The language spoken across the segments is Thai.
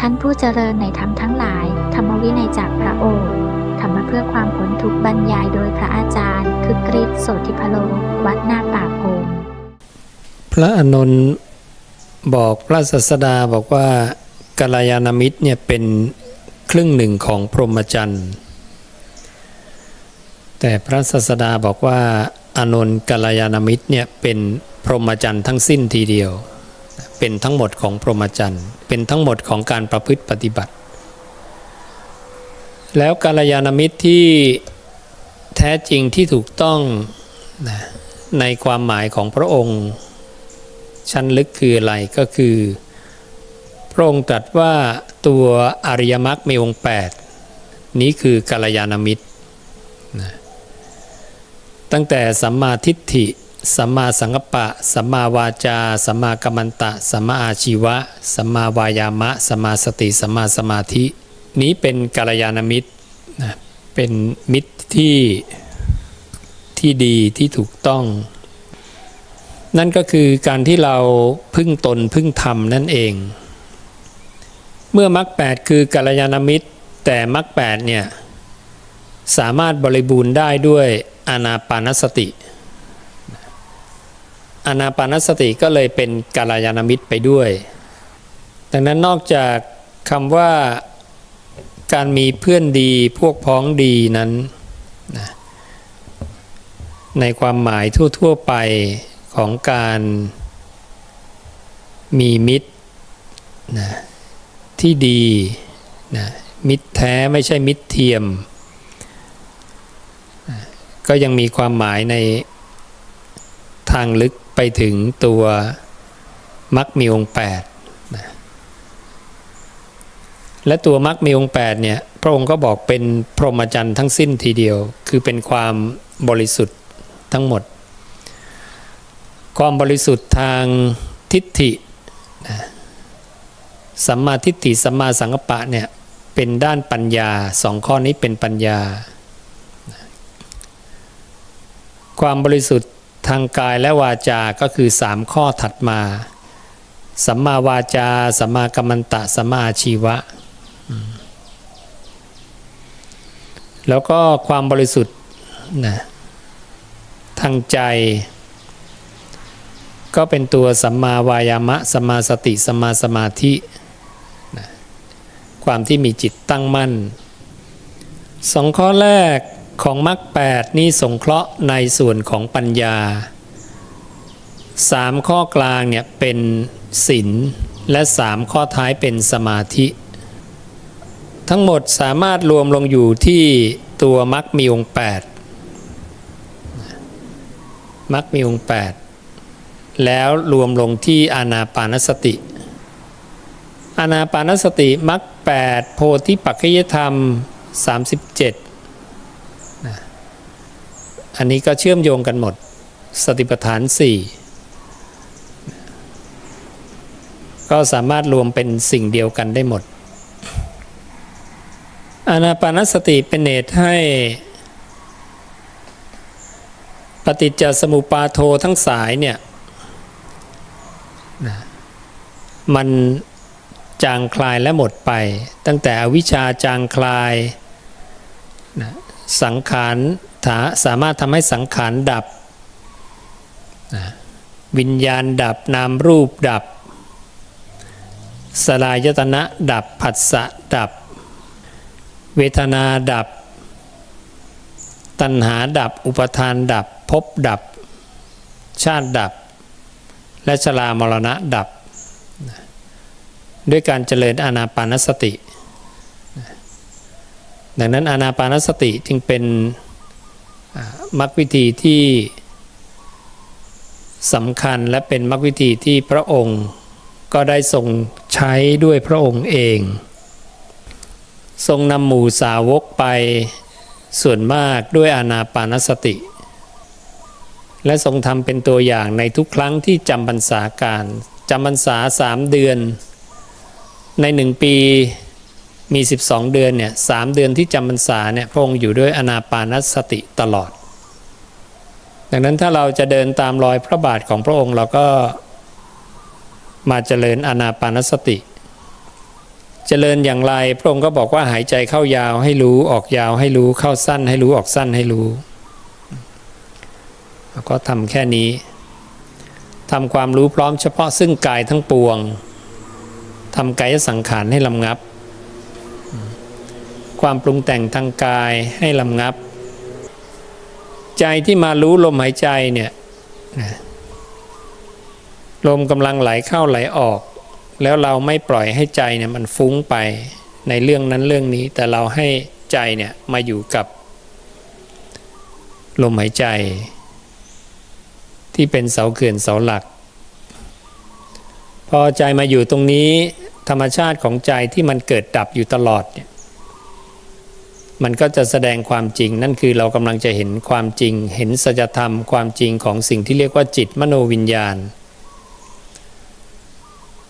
ท่านผู้เจริญในธรรมทั้งหลายธรรมวินัยจากพระโอษฐ์ธรรมะเพื่อความพ้นทุกข์บรรยายโดยพระอาจารย์คึกฤทธิ์โสธิพโลวัดนาป่าพงพระอานนท์บอกพระศาสดาบอกว่ากัลยาณมิตรเนี่ยเป็นครึ่งหนึ่งของพรหมจรรย์แต่พระศาสดาบอกว่าอานนท์กัลยาณมิตรเนี่ยเป็นพรหมจรรย์ทั้งสิ้นทีเดียวเป็นทั้งหมดของพรหมจรรย์เป็นทั้งหมดของการประพฤติปฏิบัติแล้วกัลยาณมิตรที่แท้จริงที่ถูกต้องในความหมายของพระองค์ชั้นลึกคืออะไรก็คือพระองค์ตรัสว่าตัวอริยมรรคมีองค์8นี้คือกัลยาณมิตรตั้งแต่สัมมาทิฏฐิสัมมาสังกัปปะสัมมาวาจาสัมมากัมมันตะสัมมาอาชีวะสัมมาวายามะสัมมาสติสัมมาสมาธินี้เป็นกัลยาณมิตรเป็นมิตรที่ดีที่ถูกต้องนั่นก็คือการที่เราพึ่งตนพึ่งธรรมนั่นเองเมื่อมรรค8คือกัลยาณมิตรแต่มรรค8เนี่ยสามารถบริบูรณ์ได้ด้วยอานาปานสติอานาปานสติก็เลยเป็นกัลยาณมิตรไปด้วยดังนั้นนอกจากคำว่าการมีเพื่อนดีพวกพ้องดีนั้นในความหมายทั่วๆไปของการมีมิตรที่ดีมิตรแท้ไม่ใช่มิตรเทียมก็ยังมีความหมายในทางลึกไปถึงตัวมรรคมีองค์8และตัวมรรคมีองค์8เนี่ยพระองค์ก็บอกเป็นพรหมจรรย์ทั้งสิ้นทีเดียวคือเป็นความบริสุทธิ์ทั้งหมดความบริสุทธิ์ทางทิฏฐิสัมมาทิฏฐิสัมมาสังกัปปะเนี่ยเป็นด้านปัญญา2ข้อนี้เป็นปัญญาความบริสุทธิ์ทางกายและวาจาก็คือ3ข้อถัดมาสัมมาวาจาสัมมากัมมันตะสัมมาอาชีวะแล้วก็ความบริสุทธิ์ทางใจก็เป็นตัวสัมมาวายามะสัมมาสติสัมมาสมาธิความที่มีจิตตั้งมั่น2ข้อแรกของมรรค8นี้สงเคราะห์ในส่วนของปัญญา3ข้อกลางเนี่ยเป็นศีลและ3ข้อท้ายเป็นสมาธิทั้งหมดสามารถรวมลงอยู่ที่ตัวมรรคมีองค์8มรรคมีองค์8แล้วรวมลงที่อานาปานสติอานาปานสติมรรค8โพธิปัจจยธรรม37อันนี้ก็เชื่อมโยงกันหมดสติปัฏฐาน4ก็สามารถรวมเป็นสิ่งเดียวกันได้หมดอานาปานสติเป็นเหตุให้ปฏิจจสมุปบาทโททั้งสายเนี่ยมันจางคลายและหมดไปตั้งแต่อวิชชาจางคลายสังขารสามารถทำให้สังขารดับวิญญาณดับนามรูปดับสลายตนะดับผัสสะดับเวทนาดับตัณหาดับอุปทานดับภพดับชาติดับและชรามรณะดับด้วยการเจริญอานาปานสติดังนั้นอานาปานสติจึงเป็นมรรควิธีที่สำคัญและเป็นมรรควิธีที่พระองค์ก็ได้ทรงใช้ด้วยพระองค์เองทรงนำหมู่สาวกไปส่วนมากด้วยอานาปานสติและทรงทำเป็นตัวอย่างในทุกครั้งที่จำพรรษาการจำพรรษา3เดือนใน1ปีมี12เดือนเนี่ย3เดือนที่จำพรรษาเนี่ยพระองค์อยู่ด้วยอานาปานสติตลอดดังนั้นถ้าเราจะเดินตามรอยพระบาทของพระองค์เราก็มาเจริญอานาปานสติ เจริญอย่างไรพระองค์ก็บอกว่าหายใจเข้ายาวให้รู้ออกยาวให้รู้เข้าสั้นให้รู้ออกสั้นให้รู้แล้วก็ทำแค่นี้ทำความรู้พร้อมเฉพาะซึ่งกายทั้งปวงทำกายสังขารให้ลำงับความปรุงแต่งทางกายให้ลำงับใจที่มารู้ลมหายใจเนี่ยลมกำลังไหลเข้าไหลออกแล้วเราไม่ปล่อยให้ใจเนี่ยมันฟุ้งไปในเรื่องนั้นเรื่องนี้แต่เราให้ใจเนี่ยมาอยู่กับลมหายใจที่เป็นเสาเขื่อนเสาหลักพอใจมาอยู่ตรงนี้ธรรมชาติของใจที่มันเกิดดับอยู่ตลอดเนี่ยมันก็จะแสดงความจริงนั่นคือเรากำลังจะเห็นความจริงเห็นสัจธรรมความจริงของสิ่งที่เรียกว่าจิตมโนวิญญาณ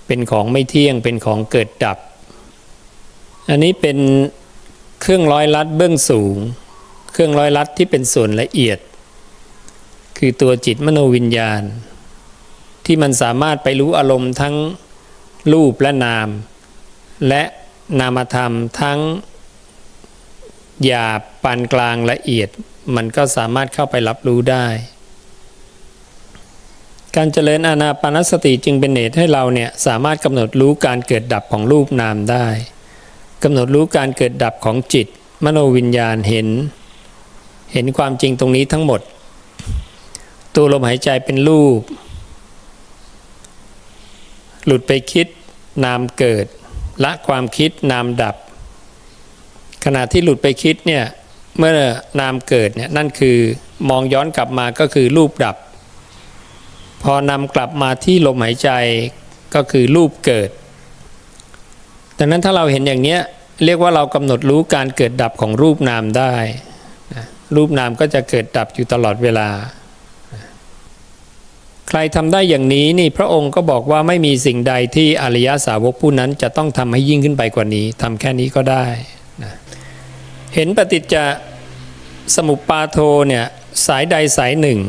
เป็นของไม่เที่ยงเป็นของเกิดดับอันนี้เป็นเครื่องร้อยลัดเบื้องสูงเครื่องร้อยลัดที่เป็นส่วนละเอียดคือตัวจิตมโนวิญญาณที่มันสามารถไปรู้อารมณ์ทั้งรูปและนามและนามธรรมทั้งหยาบปานกลางละเอียดมันก็สามารถเข้าไปรับรู้ได้การเจริญอานาปานสติจึงเป็นเหตุให้เราเนี่ยสามารถกำหนดรู้การเกิดดับของรูปนามได้กำหนดรู้การเกิดดับของจิตมโนวิญญาณเห็นความจริงตรงนี้ทั้งหมดตัวลมหายใจเป็นรูปหลุดไปคิดนามเกิดละความคิดนามดับขณะที่หลุดไปคิดเนี่ยเมื่อนามเกิดเนี่ยนั่นคือมองย้อนกลับมาก็คือรูปดับพอนำกลับมาที่ลมหายใจก็คือรูปเกิดดังนั้นถ้าเราเห็นอย่างนี้เรียกว่าเรากำหนดรู้การเกิดดับของรูปนามได้รูปนามก็จะเกิดดับอยู่ตลอดเวลาใครทำได้อย่างนี้นี่พระองค์ก็บอกว่าไม่มีสิ่งใดที่อริยสาวกผู้นั้นจะต้องทำให้ยิ่งขึ้นไปกว่านี้ทำแค่นี้ก็ได้นะเห็นปฏิจจสมุปบาทเนี่ยสายใดสายหนึ่ง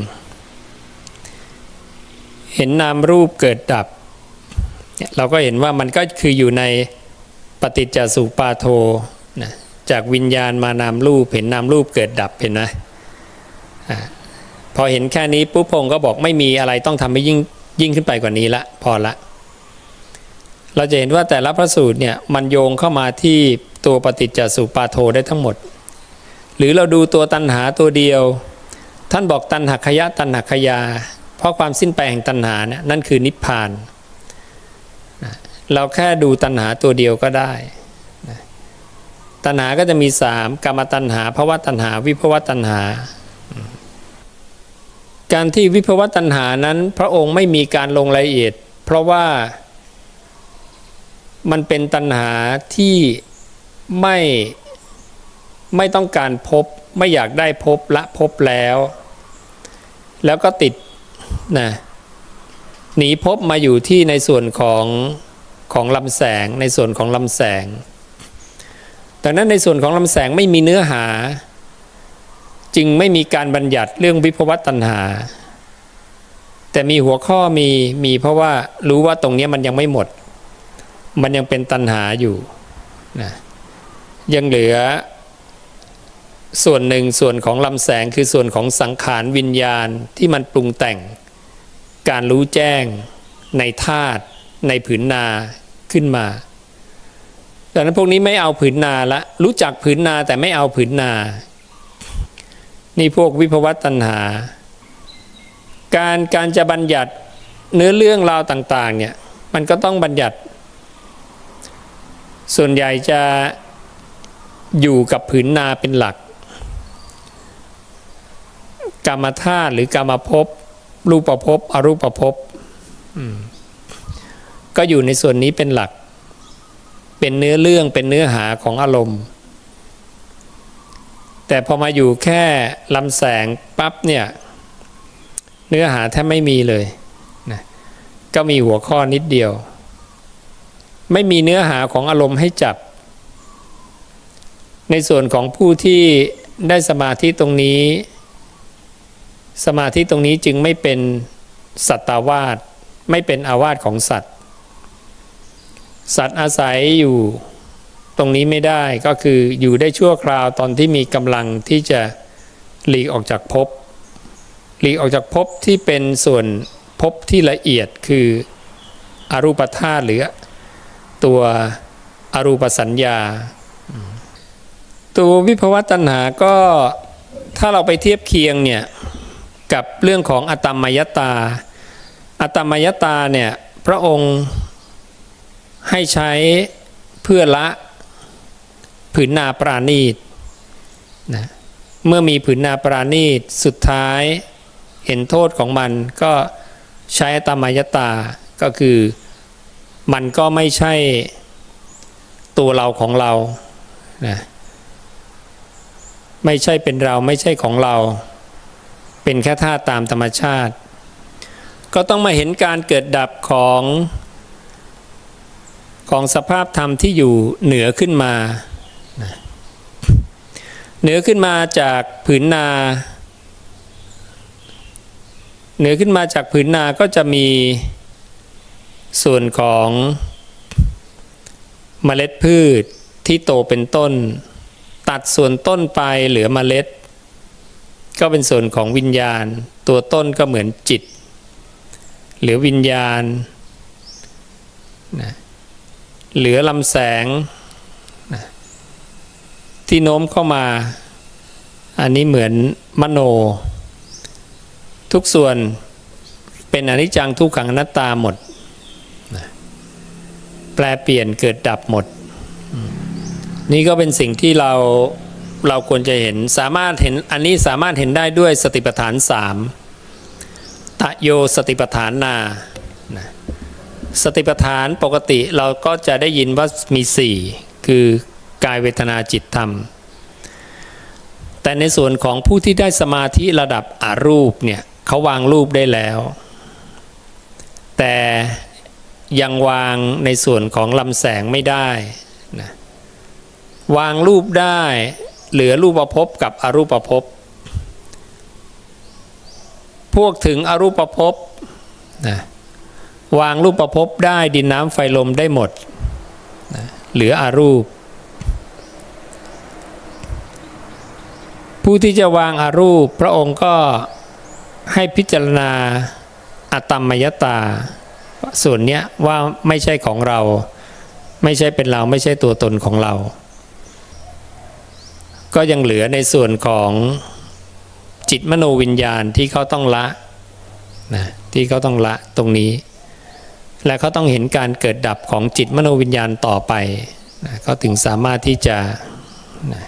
เห็นนามรูปเกิดดับเราก็เห็นว่ามันก็คืออยู่ในปฏิจจสมุปบาทนะจากวิญญาณมานามรูปเห็นนามรูปเกิดดับเห็นไหมพอเห็นแค่นี้ปุ๊บพงก็บอกไม่มีอะไรต้องทำให้ยิ่งขึ้นไปกว่านี้ละพอละเราจะเห็นว่าแต่ละพระสูตรเนี่ยมันโยงเข้ามาที่ตัวปฏิจจสมุปบาทได้ทั้งหมดหรือเราดูตัวตัณหาตัวเดียวท่านบอกตัณหักขยะตัณหักขยาเพราะความสิ้นไปแห่งตัณหาเนี่ยนั่นคือนิพพานเราแค่ดูตัณหาตัวเดียวก็ได้ตัณหาก็จะมี3กามตัณหาภวตัณหาวิภวตัณหาการที่วิภวตัณหานั้นพระองค์ไม่มีการลงรายละเอียดเพราะว่ามันเป็นตัณหาที่ไม่ต้องการพบไม่อยากได้พบละพบแล้วก็ติดนะหนีพบมาอยู่ที่ในส่วนของลำแสงในส่วนของลำแสงดังนั้นในส่วนของลำแสงไม่มีเนื้อหาจึงไม่มีการบัญญัติเรื่องวิภวตัณหาแต่มีหัวข้อมีเพราะว่ารู้ว่าตรงนี้มันยังไม่หมดมันยังเป็นตัณหาอยู่นะยังเหลือส่วนหนึ่งส่วนของลำแสงคือส่วนของสังขารวิญญาณที่มันปรุงแต่งการรู้แจ้งในธาตุในผืนนาขึ้นมาดังนั้นพวกนี้ไม่เอาผืนนาละรู้จักผืนนาแต่ไม่เอาผืนนานี่พวกวิภวตัณหาการจะบัญญัติเนื้อเรื่องราวต่างๆเนี่ยมันก็ต้องบัญญัติส่วนใหญ่จะอยู่กับผืนนาเป็นหลักกามธาตุหรือกามภพรูปภพอรูปภพก็อยู่ในส่วนนี้เป็นหลักเป็นเนื้อเรื่องเป็นเนื้อหาของอารมณ์แต่พอมาอยู่แค่ลำแสงปั๊บเนี่ยเนื้อหาแทบไม่มีเลยนะก็มีหัวข้อนิดเดียวไม่มีเนื้อหาของอารมณ์ให้จับในส่วนของผู้ที่ได้สมาธิตรงนี้สมาธิตรงนี้จึงไม่เป็นสัตตาวาสไม่เป็นอาวาสของสัตว์อาศัยอยู่ ตรงนี้ไม่ได้ก็คืออยู่ได้ชั่วคราวตอนที่มีกำลังที่จะหลีกออกจากภพหลีกออกจากภพที่เป็นส่วนภพที่ละเอียดคืออรูปธาตุหรือตัวอรูปสัญญาตัววิภวตัณหาก็ถ้าเราไปเทียบเคียงเนี่ยกับเรื่องของอตมมยตาอตมมยตาเนี่ยพระองค์ให้ใช้เพื่อละผืนนาปราณีตนะเมื่อมีผืนนาปราณีตสุดท้ายเห็นโทษของมันก็ใช้อตมมยตาก็คือมันก็ไม่ใช่ตัวเราของเรานะไม่ใช่เป็นเราไม่ใช่ของเราเป็นแค่ธาตุตามธรรมชาติก็ต้องมาเห็นการเกิดดับของสภาพธรรมที่อยู่เหนือขึ้นมาเหนือขึ้นมาจากผืนนาเหนือขึ้นมาจากผืนนาก็จะมีส่วนของเมล็ดพืชที่โตเป็นต้นตัดส่วนต้นไปเหลือเมล็ดก็เป็นส่วนของวิญญาณตัวต้นก็เหมือนจิตเหลือวิญญาณนะเหลือลำแสงนะที่โน้มเข้ามาอันนี้เหมือนมโนทุกส่วนเป็นอนิจจังทุกขังอนัตตาหมดนะแปลเปลี่ยนเกิดดับหมดนี่ก็เป็นสิ่งที่เราควรจะเห็นสามารถเห็นอันนี้สามารถเห็นได้ด้วยสติปัฏฐาน3ตโยสติปัฏฐานนานะสติปัฏฐานปกติเราก็จะได้ยินว่ามี4คือกายเวทนาจิตธรรมแต่ในส่วนของผู้ที่ได้สมาธิระดับอรูปเนี่ยเขาวางรูปได้แล้วแต่ยังวางในส่วนของลำแสงไม่ได้นะวางรูปได้เหลือรูปภพกับอรูปภพพวกถึงอรูปภพนะวางรูปภพได้ดินน้ำไฟลมได้หมดนะเหลืออรูปผู้ที่จะวางอรูปพระองค์ก็ให้พิจารณาอตมมยตาส่วนเนี้ยว่าไม่ใช่ของเราไม่ใช่เป็นเราไม่ใช่ตัวตนของเราก็ยังเหลือในส่วนของจิตมโนวิญญาณที่เขาต้องละนะที่เขาต้องละตรงนี้และเขาต้องเห็นการเกิดดับของจิตมโนวิญญาณต่อไปนะเขาถึงสามารถที่จะนะ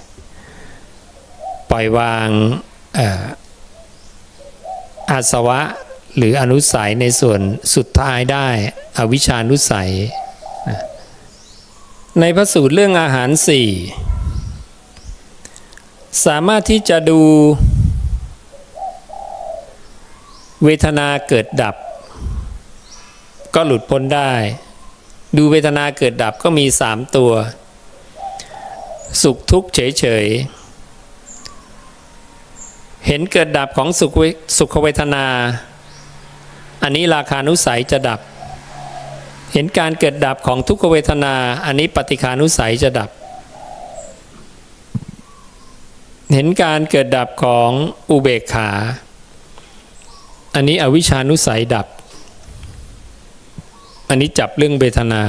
ปล่อยวางอาสวะหรืออนุสัยในส่วนสุดท้ายได้อวิชชานุสัยนะในพระสูตรเรื่องอาหาร4สามารถที่จะดูเวทนาเกิดดับก็หลุดพ้นได้ดูเวทนาเกิดดับก็มี3ตัวสุขทุกข์เฉยๆเห็นเกิดดับของสุขเวทนาอันนี้ราคานุสัยจะดับเห็นการเกิดดับของทุกขเวทนาอันนี้ปฏิฆานุสัยจะดับเห็นการเกิดดับของอุเบกขาอันนี้อวิชชานุสัยดับอันนี้จับเรื่องเวทนา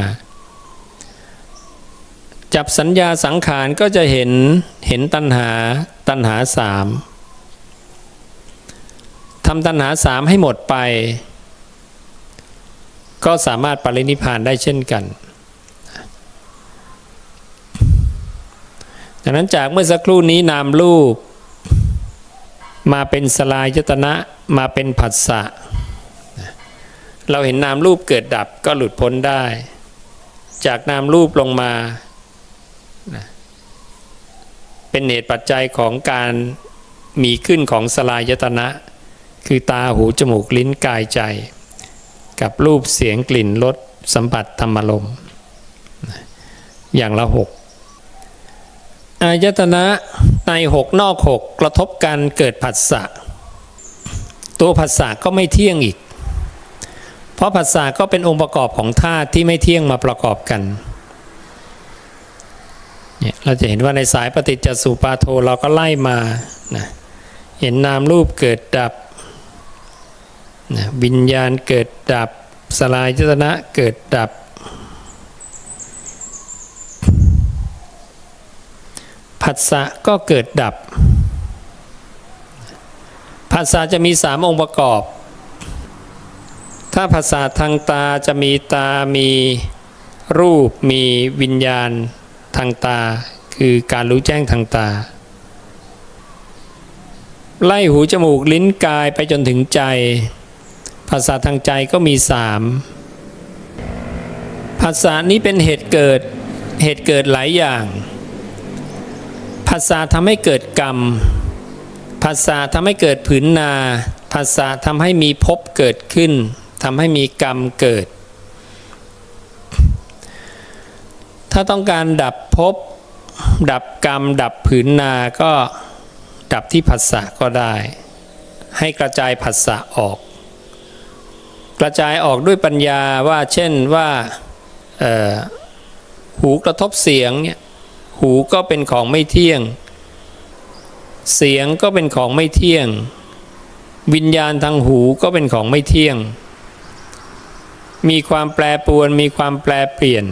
จับสัญญาสังขารก็จะเห็นตัณหา3ทำตัณหา3ให้หมดไปก็สามารถปรินิพพานได้เช่นกันดังนั้นจากเมื่อสักครู่นี้นามรูปมาเป็นสลายตนะมาเป็นผัสสะเราเห็นนามรูปเกิดดับก็หลุดพ้นได้จากนามรูปลงมาเป็นเหตุปัจจัยของการมีขึ้นของสลายตนะคือตาหูจมูกลิ้นกายใจกับรูปเสียงกลิ่นรสสัมผัสธรรมารมณ์อย่างละ6อายตนะใน6นอก6กระทบกันเกิดผัสสะตัวผัสสะก็ไม่เที่ยงอีกเพราะผัสสะก็เป็นองค์ประกอบของธาตุที่ไม่เที่ยงมาประกอบกัน เนี่ยเราจะเห็นว่าในสายปฏิจจสุปาโทเราก็ไล่มานะเห็นนามรูปเกิดดับนะวิญญาณเกิดดับสลายยตนะเกิดดับผัสสะก็เกิดดับผัสสะจะมี3องค์ประกอบถ้าผัสสะทางตาจะมีตามีรูปมีวิญญาณทางตาคือการรู้แจ้งทางตาไล่หูจมูกลิ้นกายไปจนถึงใจผัสสะทางใจก็มี3ผัสสะนี้เป็นเหตุเกิดหลายอย่างผัสสะทำให้เกิดกรรมผัสสะทำให้เกิดผืนนาผัสสะทำให้มีภพเกิดขึ้นทำให้มีกรรมเกิดถ้าต้องการดับภพดับกรรมดับผืนนาก็ดับที่ผัสสะก็ได้ให้กระจายผัสสะออกกระจายออกด้วยปัญญาว่าเช่นว่าหูกระทบเสียงเนี่ยหูก็เป็นของไม่เที่ยงเสียงก็เป็นของไม่เที่ยงวิญญาณทางหูก็เป็นของไม่เที่ยงมีความแปรปรวนมีความแปรเปลี่ยน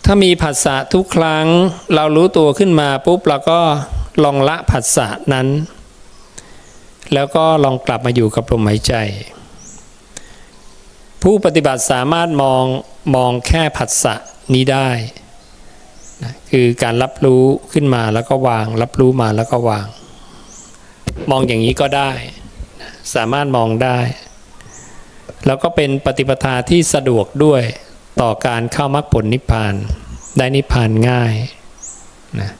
ถ้ามีผัสสะทุกครั้งเรารู้ตัวขึ้นมาปุ๊บเราก็ลองละผัสสะนั้นแล้วก็ลองกลับมาอยู่กับลมหายใจผู้ปฏิบัติสามารถมองแค่ผัสสะนี้ได้นะคือการรับรู้ขึ้นมาแล้วก็วางรับรู้มาแล้วก็วางมองอย่างนี้ก็ได้นะสามารถมองได้แล้วก็เป็นปฏิปทาที่สะดวกด้วยต่อการเข้ามรรคผลนิพพานได้นิพพานง่ายนะ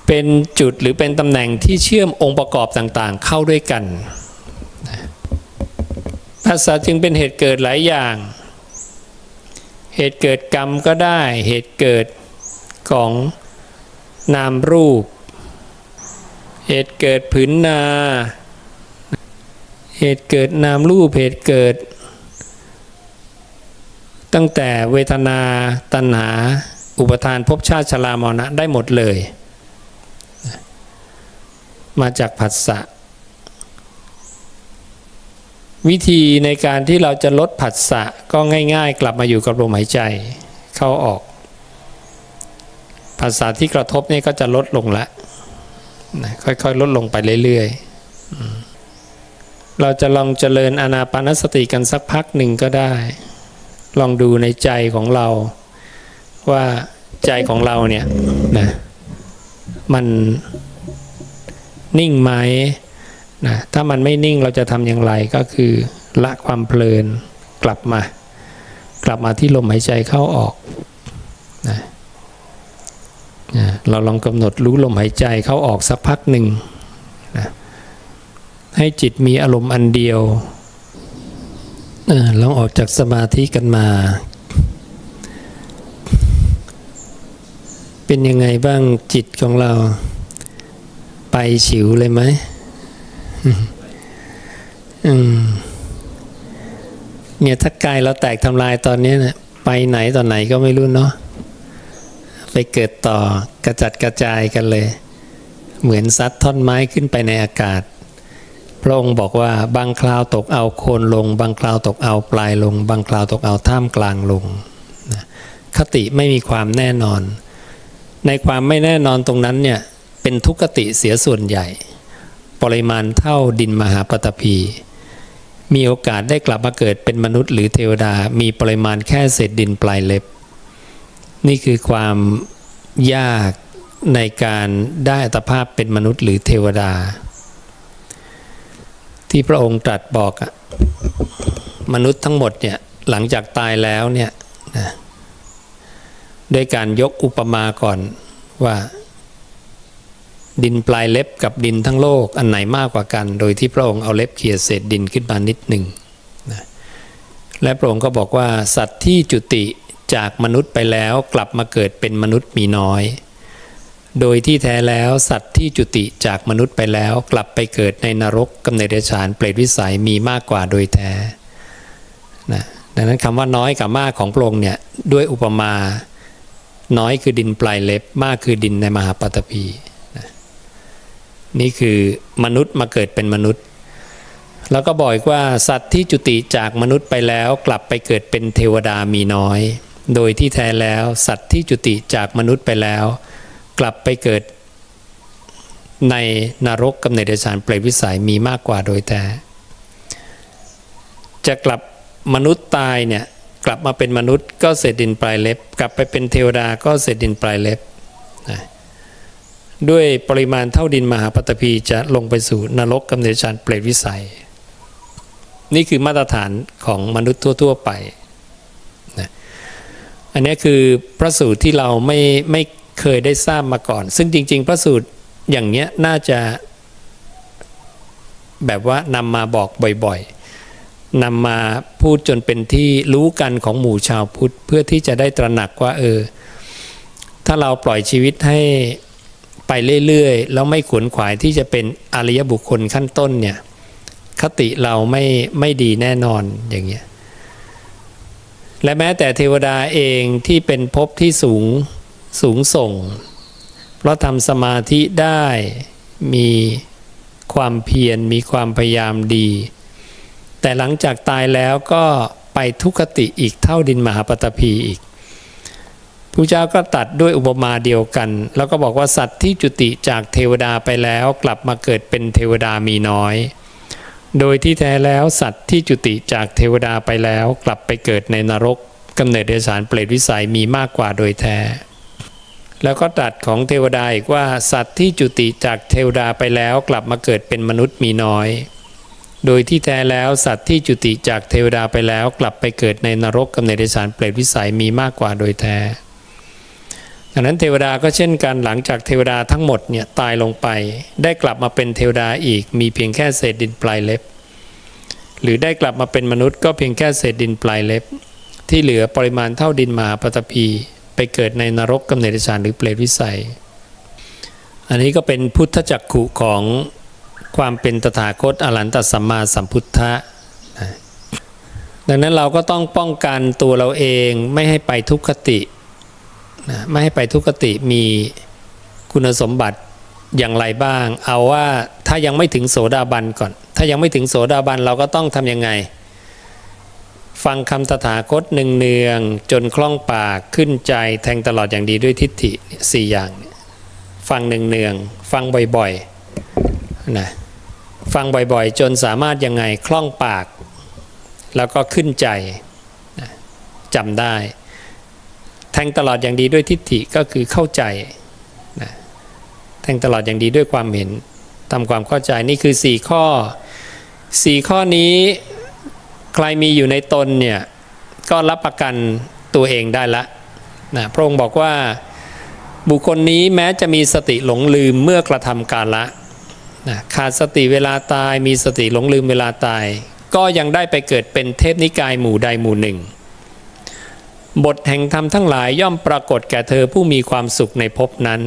เป็นจุดหรือเป็นตำแหน่งที่เชื่อมองค์ประกอบต่างๆเข้าด้วยกันนะผัสสะจึงเป็นเหตุเกิดหลายอย่างเหตุเกิดกรรมก็ได้เหตุเกิดของนามรูปเหตุเกิดผืนนาเหตุเกิดนามรูปเหตุเกิดตั้งแต่เวทนาตัณหาอุปทานภพชาติชรามรณะได้หมดเลยมาจากผัสสะวิธีในการที่เราจะลดผัสสะก็ง่ายๆกลับมาอยู่กับลมหายใจเข้าออกผัสสะที่กระทบนี่ก็จะลดลงละค่อยๆลดลงไปเรื่อยๆเราจะลองเจริญอานาปานสติกันสักพักหนึ่งก็ได้ลองดูในใจของเราว่าใจของเราเนี่ยนะมันนิ่งไหมนะถ้ามันไม่นิ่งเราจะทำอย่างไรก็คือละความเพลินกลับมาที่ลมหายใจเข้าออกนะเราลองกำหนดรู้ลมหายใจเข้าออกสักพักหนึ่งนะให้จิตมีอารมณ์อันเดียวลองออกจากสมาธิกันมาเป็นยังไงบ้างจิตของเราไปฉิวเลยไหมเนี่ยถ้ากายเราแตกทำลายตอนนี้นะไปไหนตอนไหนก็ไม่รู้เนาะไปเกิดต่อกระจัดกระจายกันเลยเหมือนซัดท่อนไม้ขึ้นไปในอากาศพระองค์บอกว่าบางคราวตกเอาโคนลงบางคราวตกเอาปลายลงบางคราวตกเอาท่ามกลางลงนะคติไม่มีความแน่นอนในความไม่แน่นอนตรงนั้นเนี่ยเป็นทุกขติเสียส่วนใหญ่ปริมาณเท่าดินมหาปฐพีมีโอกาสได้กลับมาเกิดเป็นมนุษย์หรือเทวดามีปริมาณแค่เศษดินปลายเล็บนี่คือความยากในการได้อัตภาพเป็นมนุษย์หรือเทวดาที่พระองค์ตรัสบอกมนุษย์ทั้งหมดเนี่ยหลังจากตายแล้วเนี่ยนะโดยการยกอุปมาก่อนว่าดินปลายเล็บกับดินทั้งโลกอันไหนมากกว่ากันโดยที่พระองค์เอาเล็บเขี่ยเศษดินขึ้นมานิดหนึ่งนะและพระองค์ก็บอกว่าสัตว์ที่จุติจากมนุษย์ไปแล้วกลับมาเกิดเป็นมนุษย์มีน้อยโดยที่แท้แล้วสัตว์ที่จุติจากมนุษย์ไปแล้วกลับไปเกิดในนรกกำเนิดเดรัจฉานเปรตวิสัยมีมากกว่าโดยแท้นะดังนั้นคำว่าน้อยกับมากของพระองค์เนี่ยด้วยอุปมา น้อยคือดินปลายเล็บมากคือดินในมหาปฐพีนะนี่คือมนุษย์มาเกิดเป็นมนุษย์แล้วก็บอกว่าสัตว์ที่จุติจากมนุษย์ไปแล้วกลับไปเกิดเป็นเทวดามีน้อยโดยที่แท้แล้วสัตว์ที่จุติจากมนุษย์ไปแล้วกลับไปเกิดในนรกกำเนิดเดรัจฉานเปรตวิสัยมีมากกว่าโดยแท้จะกลับมนุษย์ตายเนี่ยกลับมาเป็นมนุษย์ก็เศษดินปลายเล็บกลับไปเป็นเทวดาก็เศษดินปลายเล็บนะด้วยปริมาณเท่าดินมหาปฐพีจะลงไปสู่นรกกำเนิดเดรัจฉานเปรตวิสัยนี่คือมาตรฐานของมนุษย์ทั่วๆไปนะอันนี้คือพระสูตรที่เราไม่เคยได้ทราบมาก่อนซึ่งจริงๆพระสูตรอย่างเนี้ยน่าจะแบบว่านำมาบอกบ่อยๆนำมาพูดจนเป็นที่รู้กันของหมู่ชาวพุทธเพื่อที่จะได้ตระหนักว่าถ้าเราปล่อยชีวิตให้ไปเรื่อยๆแล้วไม่ขวนขวายที่จะเป็นอริยบุคคลขั้นต้นเนี่ยคติเราไม่ดีแน่นอนอย่างเงี้ยและแม้แต่เทวดาเองที่เป็นภพที่สูงส่งเพราะทำสมาธิได้มีความเพียรมีความพยายามดีแต่หลังจากตายแล้วก็ไปทุกขติอีกเท่าดินมหาปฐพีอีกพระเจ้าก็ตัดด้วยอุปมาเดียวกันแล้วก็บอกว่าสัตว์ที่จุติจากเทวดาไปแล้วกลับมาเกิดเป็นเทวดามีน้อยโดยที่แท้แล้วสัตว์ที่จุติจากเทวดาไปแล้วกลับไปเกิดในนรกกำเนิดเดรัจฉานเปรตวิสัยมีมากกว่าโดยแท้แล้วก็ตรัสของเทวดาอีกว่าสัตว์ที่จุติจากเทวดาไปแล้วกลับมาเกิดเป็นมนุษย์มีน้อยโดยที่แท้แล้วสัตว์ที่จุติจากเทวดาไปแล้วกลับไปเกิดในนรกกำเนิดเดรัจฉานเปรตวิสัยมีมากกว่าโดยแท้ดังนั้นเทวดาก็เช่นกันหลังจากเทวดาทั้งหมดเนี่ยตายลงไปได้กลับมาเป็นเทวดาอีกมีเพียงแค่เศษดินปลายเล็บหรือได้กลับมาเป็นมนุษย์ก็เพียงแค่เศษดินปลายเล็บที่เหลือปริมาณเท่าดินมหาปฐพีไปเกิดในนรกกำเนิดเดรัจฉานหรือเปรตวิสัยอันนี้ก็เป็นพุทธจักขุของความเป็นตถาคตอรหันตสัมมาสัมพุทธะดังนั้นเราก็ต้องป้องกันตัวเราเองไม่ให้ไปทุกขติไม่ให้ไปทุกขติมีคุณสมบัติอย่างไรบ้างเอาว่าถ้ายังไม่ถึงโสดาบันก่อนถ้ายังไม่ถึงโสดาบันเราก็ต้องทำยังไงฟังคำตถาคตเนืองๆจนคล่องปากขึ้นใจแทงตลอดอย่างดีด้วยทิฏฐิ4อย่างฟังเนืองๆฟังบ่อยๆนะฟังบ่อยๆจนสามารถยังไงคล่องปากแล้วก็ขึ้นใจนะจำได้แทงตลอดอย่างดีด้วยทิฏฐิก็คือเข้าใจนะแทงตลอดอย่างดีด้วยความเห็นทำความเข้าใจนี่คือ4ข้อนี้ใครมีอยู่ในตนเนี่ยก็รับประกันตัวเองได้ละนะพระองค์บอกว่าบุคคลนี้แม้จะมีสติหลงลืมเมื่อกระทำกาละนะขาดสติเวลาตายมีสติหลงลืมเวลาตายก็ยังได้ไปเกิดเป็นเทพนิกายหมู่ใดหมู่หนึ่งบทแห่งธรรมทั้งหลายย่อมปรากฏแก่เธอผู้มีความสุขในภพนั้น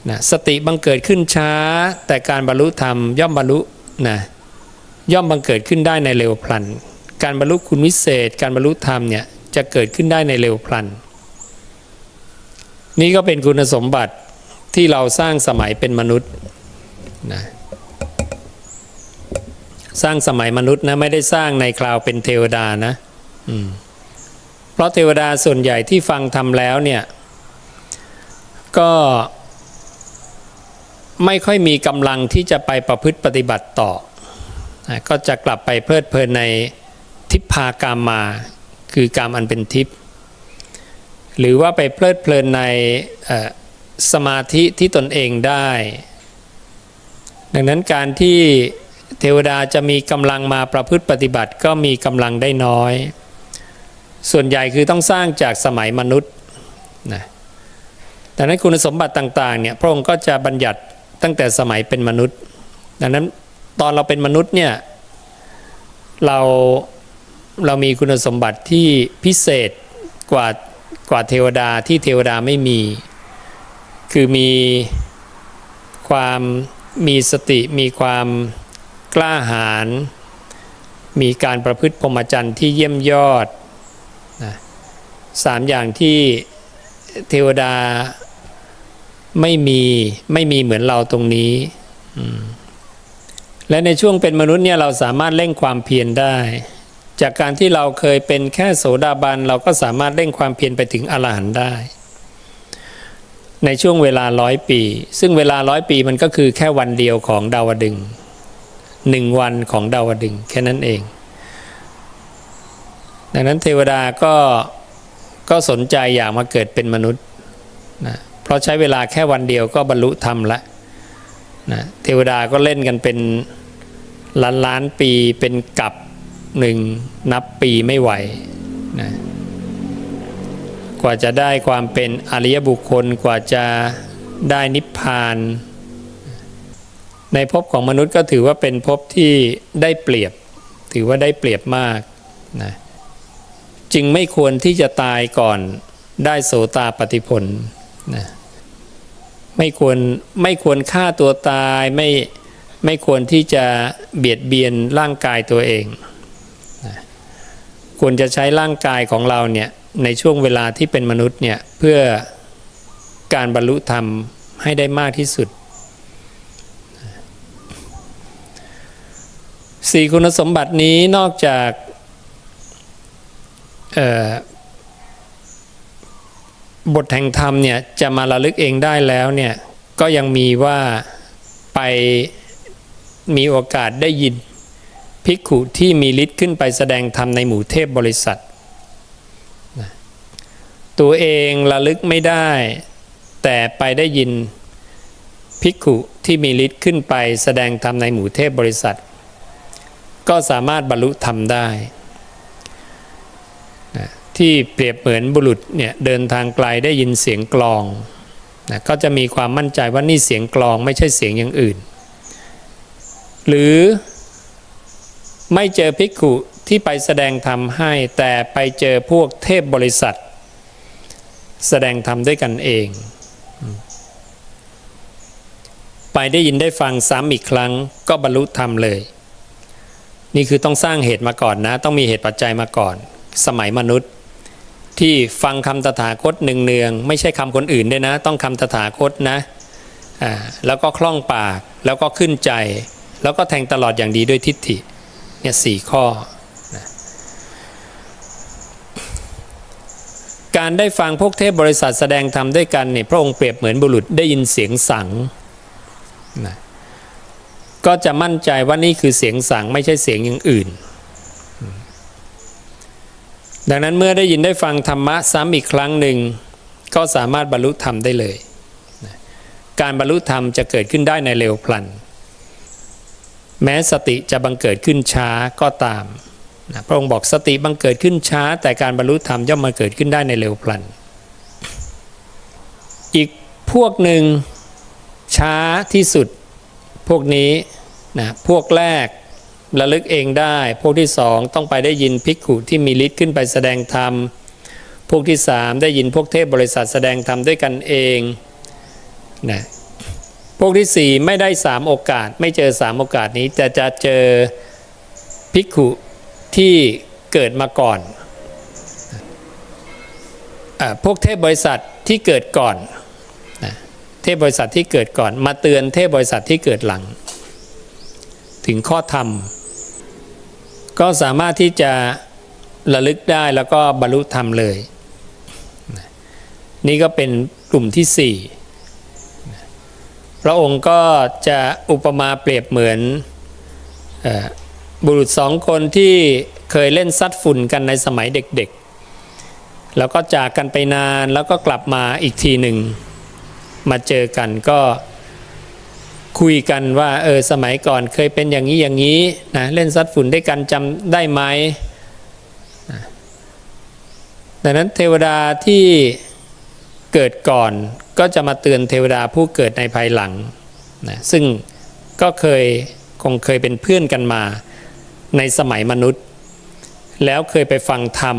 นะสติบังเกิดขึ้นช้าแต่การบรรลุธรรมย่อมบรรลุนะย่อมบังเกิดขึ้นได้ในเร็วพลันการบรรลุคุณวิเศษการบรรลุธรรมเนี่ยจะเกิดขึ้นได้ในเร็วพลันนี่ก็เป็นคุณสมบัติที่เราสร้างสมัยเป็นมนุษย์นะสร้างสมัยมนุษย์นะไม่ได้สร้างในคราวเป็นเทวดานะเพราะเทวดาส่วนใหญ่ที่ฟังธรรมแล้วเนี่ยก็ไม่ค่อยมีกำลังที่จะไปประพฤติปฏิบัติต่อก็จะกลับไปเพลิดเพลินในทิพพากามมาคือกามอันเป็นทิพย์หรือว่าไปเพลิดเพลินในสมาธิที่ตนเองได้ดังนั้นการที่เทวดาจะมีกำลังมาประพฤติปฏิบัติก็มีกำลังได้น้อยส่วนใหญ่คือต้องสร้างจากสมัยมนุษย์นะดังนั้นคุณสมบัติต่างๆเนี่ยพระองค์ก็จะบัญญัติตั้งแต่สมัยเป็นมนุษย์ดังนั้นตอนเราเป็นมนุษย์เนี่ยเรามีคุณสมบัติที่พิเศษกว่าเทวดาที่เทวดาไม่มีคือมีสติมีความกล้าหาญมีการประพฤติพรหมจรรย์ที่เยี่ยมยอดนะ3อย่างที่ เทวดาไม่มีเหมือนเราตรงนี้และในช่วงเป็นมนุษย์เนี่ยเราสามารถเร่งความเพียรได้ จากการที่เราเคยเป็นแค่โสดาบันเราก็สามารถเร่งความเพียรไปถึงอรหันต์ได้ในช่วงเวลา100 ปีซึ่งเวลา100 ปีมันก็คือแค่วันเดียวของดาวดึงส์1 วันของดาวดึงส์แค่นั้นเองดังนั้นเทวดาก็สนใจอยากมาเกิดเป็นมนุษย์นะเพราะใช้เวลาแค่วันเดียวก็บรรลุธรรมละนะเทวดาก็เล่นกันเป็นล้านปีเป็นกับหนึ่งนับปีไม่ไหวนะกว่าจะได้ความเป็นอริยบุคคลกว่าจะได้นิพพานในภพของมนุษย์ก็ถือว่าเป็นภพที่ได้เปรียบถือว่าได้เปรียบมากนะจึงไม่ควรที่จะตายก่อนได้โสตาปัตติผลนะไม่ควรฆ่าตัวตายไม่ควรที่จะเบียดเบียนร่างกายตัวเองนะควรจะใช้ร่างกายของเราเนี่ยในช่วงเวลาที่เป็นมนุษย์เนี่ยเพื่อการบรรลุธรรมให้ได้มากที่สุด4 คุณสมบัตินี้นอกจากบทแห่งธรรมเนี่ยจะมาระลึกเองได้แล้วเนี่ยก็ยังมีว่าไปมีโอกาสได้ยินภิกขุที่มีฤทธิ์ขึ้นไปแสดงธรรมในหมู่เทพบริษัทตัวเองระลึกไม่ได้แต่ไปได้ยินภิกขุที่มีฤทธิ์ขึ้นไปแสดงธรรมในหมู่เทพบริษัทก็สามารถบรรลุธรรมได้ที่เปรียบเหมือนบุรุษเนี่ยเดินทางไกลได้ยินเสียงกลองนะก็จะมีความมั่นใจว่านี่เสียงกลองไม่ใช่เสียงอย่างอื่นหรือไม่เจอภิกขุที่ไปแสดงธรรมให้แต่ไปเจอพวกเทพบริษัทแสดงธรรมด้วยกันเองไปได้ยินได้ฟังซ้ำอีกครั้งก็บรรลุธรรมเลยนี่คือต้องสร้างเหตุมาก่อนนะต้องมีเหตุปัจจัยมาก่อนสมัยมนุษย์ที่ฟังคำตถาคตเนืองๆไม่ใช่คำคนอื่นด้วยนะต้องคำตถาคตนะแล้วก็คล่องปากแล้วก็ขึ้นใจแล้วก็แทงตลอดอย่างดีด้วยทิฏฐิเนี่ย4 ข้อนะการได้ฟังพวกเทพบริษัทแสดงธรรมด้วยกันเนี่ยพระองค์เปรียบเหมือนบุรุษได้ยินเสียงสังนะก็จะมั่นใจว่านี่คือเสียงสังไม่ใช่เสียงอย่างอื่นดังนั้นเมื่อได้ยินได้ฟังธรรมะซ้ำอีกครั้งหนึ่งก็สามารถบรรลุธรรมได้เลยการบรรลุธรรมจะเกิดขึ้นได้ในเร็วพลันแม้สติจะบังเกิดขึ้นช้าก็ตามพระองค์บอกสติบังเกิดขึ้นช้าแต่การบรรลุธรรมย่อมมาเกิดขึ้นได้ในเร็วพลันอีกพวกหนึ่งช้าที่สุดพวกนี้นะพวกแรกระลึกเองได้พวกที่2ต้องไปได้ยินภิกขุที่มีฤทธิ์ขึ้นไปแสดงธรรมพวกที่3ได้ยินพวกเทพบริษัทแสดงธรรมด้วยกันเองนะพวกที่4ไม่ได้3โอกาสไม่เจอ3โอกาสนี้แต่จะเจอภิกขุที่เกิดมาก่อนพวกเทพบริษัทที่เกิดก่อนนะเทพบริษัทที่เกิดก่อนมาเตือนเทพบริษัทที่เกิดหลังถึงข้อธรรมก็สามารถที่จะระลึกได้แล้วก็บรรลุธรรมเลยนี่ก็เป็นกลุ่มที่4พระองค์ก็จะอุปมาเปรียบเหมือนบุรุษ2 คนที่เคยเล่นซัดฝุ่นกันในสมัยเด็กๆแล้วก็จากกันไปนานแล้วก็กลับมาอีกทีหนึ่งมาเจอกันก็คุยกันว่าสมัยก่อนเคยเป็นอย่างนี้นะเล่นซัดฝุ่นด้วยกันจำได้ไหมดังนั้นเทวดาที่เกิดก่อนก็จะมาเตือนเทวดาผู้เกิดในภายหลังนะซึ่งก็คงเคยเป็นเพื่อนกันมาในสมัยมนุษย์แล้วเคยไปฟังธรรม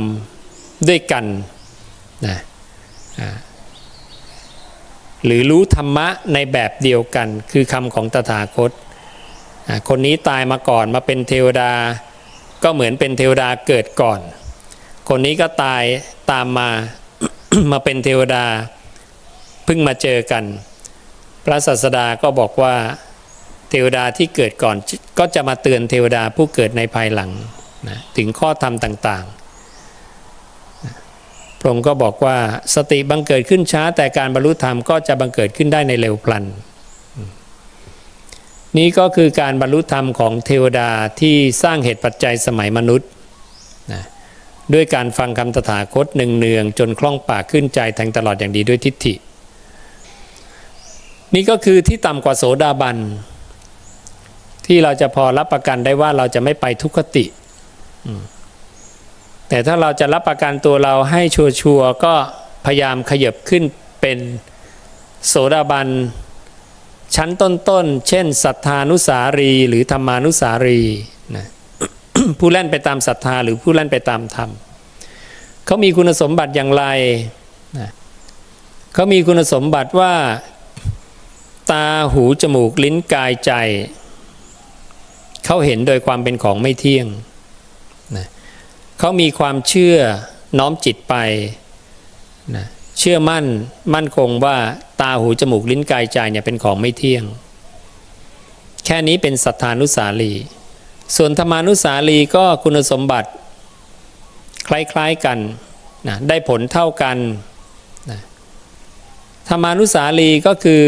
ด้วยกันนะหรือรู้ธรรมะในแบบเดียวกันคือคำของตถาคตคนนี้ตายมาก่อนมาเป็นเทวดาก็เหมือนเป็นเทวดาเกิดก่อนคนนี้ก็ตายตามมา มาเป็นเทวดาเพิ่งมาเจอกันพระศาสดาก็บอกว่าเทวดาที่เกิดก่อนก็จะมาเตือนเทวดาผู้เกิดในภายหลังนะถึงข้อธรรมต่างๆพระองค์ก็บอกว่าสติบังเกิดขึ้นช้าแต่การบรรลุธรรมก็จะบังเกิดขึ้นได้ในเร็วพลันนี้ก็คือการบรรลุธรรมของเทวดาที่สร้างเหตุปัจจัยสมัยมนุษย์นะด้วยการฟังคำตถาคตเนืองๆจนคล่องปากขึ้นใจแทงตลอดอย่างดีด้วยทิฏฐินี่ก็คือที่ต่ำกว่าโสดาบันที่เราจะพอรับประกันได้ว่าเราจะไม่ไปทุกขติแต่ถ้าเราจะรับประกันตัวเราให้ชัวร์ๆก็พยายามขยับขึ้นเป็นโสดาบันชั้นต้นๆเช่นศรัทธานุสารีหรือธรรมานุสารีนะ ผู้แล่นไปตามศรัทธาหรือผู้แล่นไปตามธรรมเขามีคุณสมบัติอย่างไรนะเขามีคุณสมบัติว่าตาหูจมูกลิ้นกายใจเขาเห็นโดยความเป็นของไม่เที่ยงนะเขามีความเชื่อน้อมจิตไปนะเชื่อมั่นคงว่าตาหูจมูกลิ้นกายใจเนี่ยเป็นของไม่เที่ยงแค่นี้เป็นสัทธานุสาลีส่วนธรรมานุสาลีก็คุณสมบัติคล้ายๆกันนะได้ผลเท่ากันนะธรรมานุสาลีก็คือ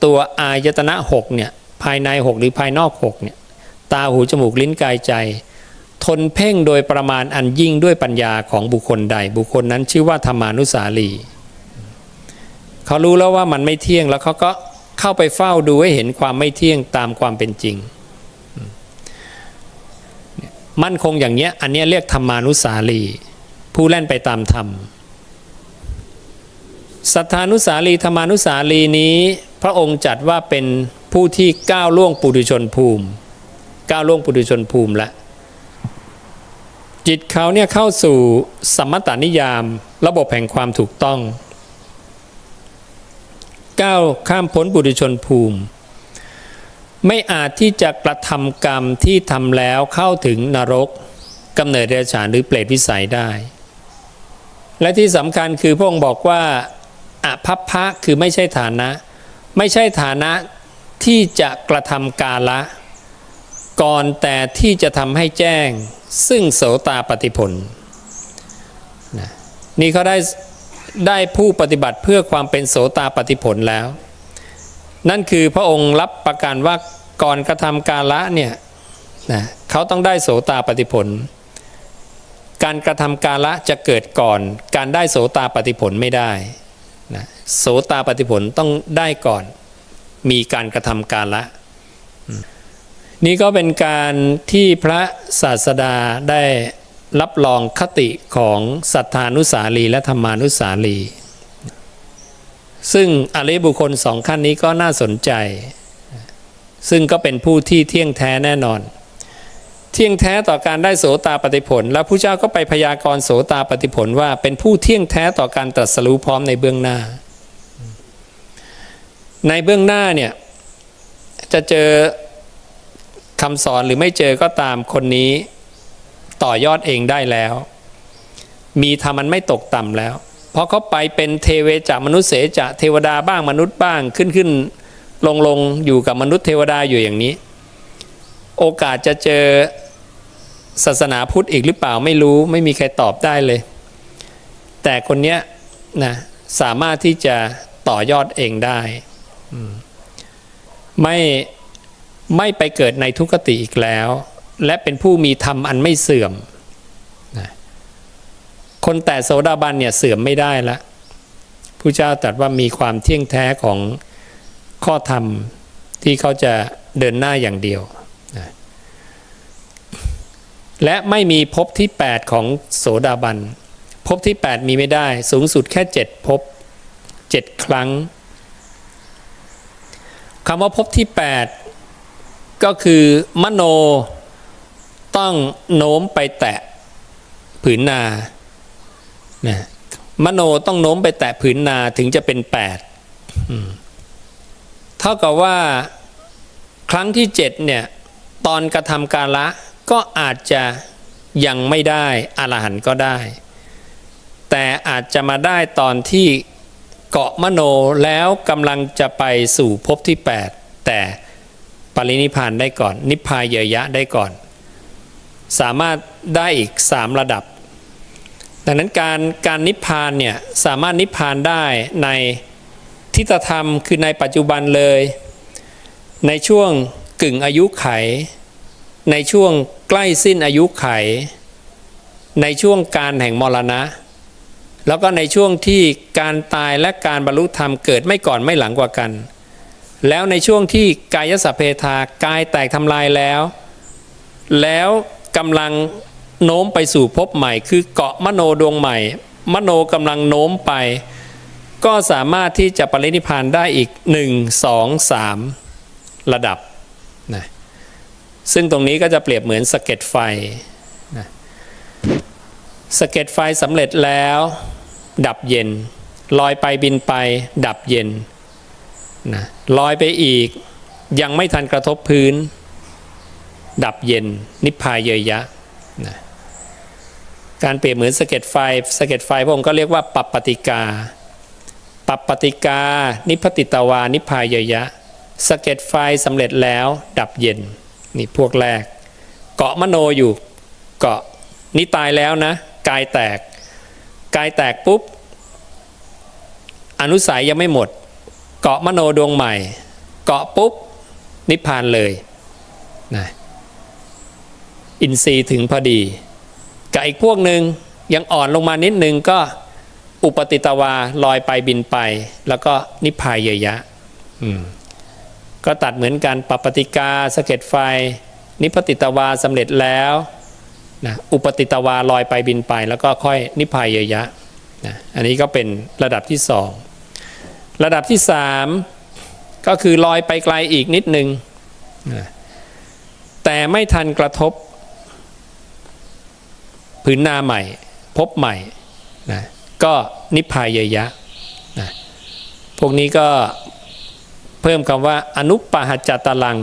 ตัวอายตนะ6เนี่ยภายใน6หรือภายนอก6เนี่ยตาหูจมูกลิ้นกายใจทนเพ่งโดยประมาณอันยิ่งด้วยปัญญาของบุคคลใดบุคคลนั้นชื่อว่าธรรมานุสาลีเขารู้แล้วว่ามันไม่เที่ยงแล้วเขาก็เข้าไปเฝ้าดูให้เห็นความไม่เที่ยงตามความเป็นจริงมั่นคงอย่างเนี้ยอันเนี้ยเรียกธรรมานุสาลีผู้แล่นไปตามธรรมสัทธานุสาลีธรรมานุสาลีนี้พระองค์จัดว่าเป็นผู้ที่ก้าวล่วงปุถุชนภูมิก้าวล่วงปุถุชนภูมิละจิตเขาเนี่ยเข้าสู่สัมมตานิยามระบบแห่งความถูกต้องก้าวข้ามพ้นปุถุชนภูมิไม่อาจที่จะกระทำกรรมที่ทำแล้วเข้าถึงนรกกำเนิดเดรัจฉานหรือเปรตวิสัยได้และที่สำคัญคือพระองค์บอกว่าอภัพพะคือไม่ใช่ฐานะไม่ใช่ฐานะที่จะกระทำกาละก่อนแต่ที่จะทำให้แจ้งซึ่งโสตาปัตติผลนี่เขาได้ผู้ปฏิบัติเพื่อความเป็นโสตาปัตติผลแล้วนั่นคือพระองค์รับประกันว่าก่อนกระทำกาละเนี่ยนะเขาต้องได้โสตาปัตติผลการกระทำกาละจะเกิดก่อนการได้โสตาปัตติผลไม่ได้นะโสตาปัตติผลต้องได้ก่อนมีการกระทำกาละนี่ก็เป็นการที่พระศาสดาได้รับรองคติของสัทธานุสาลีและธรรมานุสาลีซึ่งอริยบุคคลสองขั้นนี้ก็น่าสนใจซึ่งก็เป็นผู้ที่เที่ยงแท้แน่นอนเที่ยงแท้ต่อการได้โสตาปัตติผลแล้วพระเจ้าก็ไปพยากรณ์โสตาปัตติผลว่าเป็นผู้เที่ยงแท้ต่อการตรัสรู้พร้อมในเบื้องหน้าในเบื้องหน้าเนี่ยจะเจอคำสอนหรือไม่เจอก็ตามคนนี้ต่อยอดเองได้แล้วมีธรรมมันไม่ตกต่ำแล้วเพราะเขาไปเป็นเทเวจะมนุษย์เสจะเทวดาบ้างมนุษย์บ้างขึ้นลงอยู่กับมนุษย์เทวดาอยู่อย่างนี้โอกาสจะเจอศาสนาพุทธอีกหรือเปล่าไม่รู้ไม่มีใครตอบได้เลยแต่คนเนี้ยนะสามารถที่จะต่อยอดเองได้ไม่ไปเกิดในทุกขติอีกแล้วและเป็นผู้มีธรรมอันไม่เสื่อมนะคนแต่โสดาบันเนี่ยเสื่อมไม่ได้ละผู้เจ้าตรัสว่ามีความเที่ยงแท้ของข้อธรรมที่เขาจะเดินหน้าอย่างเดียวนะและไม่มีภพที่8ของโสดาบันภพที่8มีไม่ได้สูงสุดแค่7ภพ7ครั้งคำว่าภพที่8ก็คือมโนต้องโน้มไปแตะผืนนานะมโนต้องโน้มไปแตะผืนนาถึงจะเป็น8เท่ากับว่าครั้งที่7เนี่ยตอนกระทำกาละก็อาจจะยังไม่ได้อรหันต์ก็ได้ แต่อาจจะมาได้ตอนที่เกาะมโนแล้วกำลังจะไปสู่ภพที่ 8แต่ปรินิพพานได้ก่อนนิพพายยะได้ก่อนสามารถได้อีก3ระดับดังนั้นการนิพพานเนี่ยสามารถนิพพานได้ในทิฏฐธรรมคือในปัจจุบันเลยในช่วงกึ่งอายุไขในช่วงใกล้สิ้นอายุไขในช่วงการแห่งมรณะแล้วก็ในช่วงที่การตายและการบรรลุธรรมเกิดไม่ก่อนไม่หลังกว่ากันแล้วในช่วงที่กายสัพเพทากายแตกทำลายแล้วกำลังโน้มไปสู่ภพใหม่คือเกาะมโนดวงใหม่มโนกำลังโน้มไปก็สามารถที่จะปรินิพพานได้อีก1 2 3ระดับนะซึ่งตรงนี้ก็จะเปรียบเหมือนสะเก็ดไฟนะสะเก็ดไฟสำเร็จแล้วดับเย็นลอยไปบินไปดับเย็นนะลอยไปอีกยังไม่ทันกระทบพื้นดับเย็นนิพพายยะนะการเปรียบเหมือนสะเก็ดไฟพระองค์ก็เรียกว่าปัปปติกานิพพติตวานิพพายยะสะเก็ดไฟสำเร็จแล้วดับเย็นนี่พวกแรกเกาะมโนอยู่เกาะนี่ตายแล้วนะกายแตกปุ๊บอนุสัยยังไม่หมดเกาะมโนดวงใหม่เกาะปุ๊บนิพพานเลยนะอินทรีย์ถึงพอดีกับอีกพวกหนึ่งยังอ่อนลงมานิดนึงก็อุปติตวาลอยไปบินไปแล้วก็นิพพายยะก็ตัดเหมือนกันปัปปติกาสะเก็ดไฟนิพพติตวาสำเร็จแล้วนะอุปติตวาลอยไปบินไปแล้วก็ค่อยนิพพายยะนะอันนี้ก็เป็นระดับที่2ระดับที่3ก็คือลอยไปไกลอีกนิดนึงนะแต่ไม่ทันกระทบผืนนาใหม่พบใหม่นะก็นิพพายยะนะพวกนี้ก็เพิ่มคำว่าอนุปหัจจตลัง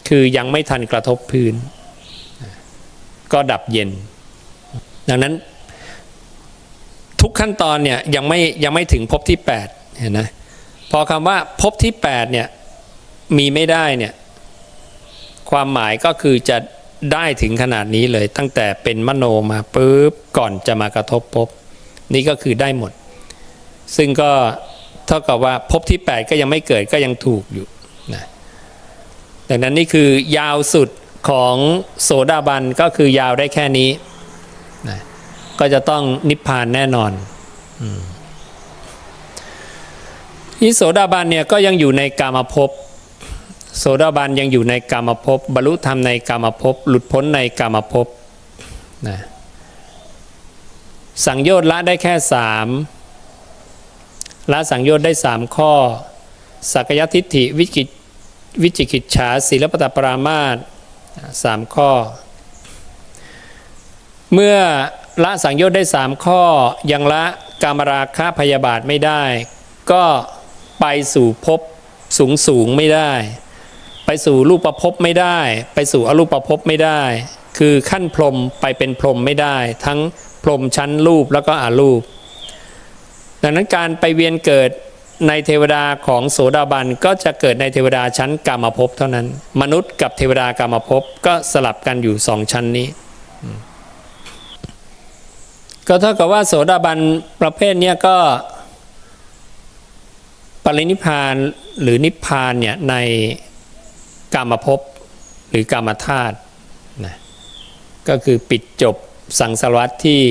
คือยังไม่ทันกระทบพื้นนะก็ดับเย็นดังนั้นทุกขั้นตอนเนี่ยยังไม่ถึงภพที่8เห็นนะพอคำว่าภพที่8เนี่ยมีไม่ได้เนี่ยความหมายก็คือจะได้ถึงขนาดนี้เลยตั้งแต่เป็นมโนมาปุ๊บก่อนจะมากระทบภพนี่ก็คือได้หมดซึ่งก็เท่ากับว่าภพที่8ก็ยังไม่เกิดก็ยังถูกอยู่นะดังนั้นนี่คือยาวสุดของโสดาบันก็คือยาวได้แค่นี้นะก็จะต้องนิพพานแน่นอนที่โสดาบันเนี่ยก็ยังอยู่ในกามภพโสดาบันยังอยู่ในกามภพบรรลุธรรมในกามภพหลุดพ้นในกามภพนะสังโยชน์ละได้แค่3ละสังโยชน์ได้3ข้อสักยทิฏฐิวิจิกิจฉาศีลปตปรามาส3ข้อเมื่อละสังโยชน์ได้3ข้อยังละกามราคะพยาบาทไม่ได้ก็ไปสู่ภพสูงไม่ได้ไปสู่รูปภพไม่ได้ไปสู่อรูปภพไม่ได้คือขั้นพรหมไปเป็นพรหมไม่ได้ทั้งพรหมชั้นรูปแล้วก็อรูปดังนั้นการไปเวียนเกิดในเทวดาของโสดาบันก็จะเกิดในเทวดาชั้นกามภพเท่านั้นมนุษย์กับเทวดากามภพก็สลับกันอยู่2ชั้นนี้ก็เท่ากับว่าโสดาบันประเภทนี้ก็ปรินิพพานหรือนิพพานเนี่ยในกามภพหรือกามธาตุนะก็คือปิดจบสังสารวัฏที่